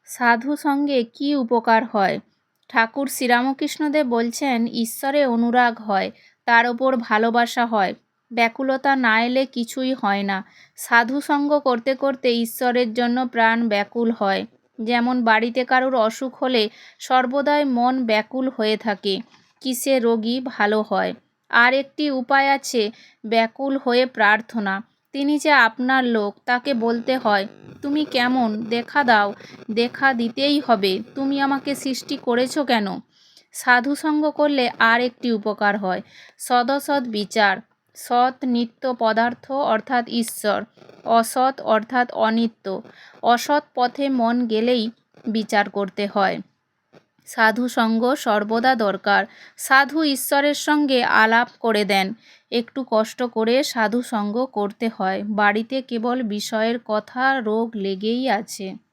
সাধু সঙ্গে কি উপকার হয়? ঠাকুর শ্রীরামকৃষ্ণদেব বলছেন, ঈশ্বরে অনুরাগ হয়, তার ওপর ভালোবাসা হয়। ব্যাকুলতা না এলে কিছুই হয় না। সাধু সঙ্গ করতে করতে ঈশ্বরের জন্য প্রাণ ব্যাকুল হয়। যেমন বাড়িতে কারুর অসুখ হলে সর্বদাই মন ব্যাকুল হয়ে থাকে, কিসে রোগী ভালো হয়। আর একটি উপায় আছে, ব্যাকুল হয়ে প্রার্থনা। তিনি যে আপনার লোক, তাকে বলতে হয়, তুমি কেমন, দেখা দাও, দেখা দিতেই হবে, তুমি আমাকে সৃষ্টি করেছো কেন? সাধুসঙ্গ করলে আর একটি উপকার হয়, সদসৎ বিচার। সৎ নিত্য পদার্থ অর্থাৎ ঈশ্বর, অসৎ অর্থাৎ অনিত্য। অসৎ পথে মন গেলেই বিচার করতে হয়। সাধু সঙ্গ সর্বদা দরকার। সাধু ঈশ্বরের সঙ্গে আলাপ করে দেন। একটু কষ্ট করে সাধু সঙ্গ করতে হয়। বাড়িতে কেবল বিষয়ের কথা, রোগ লেগেই আছে।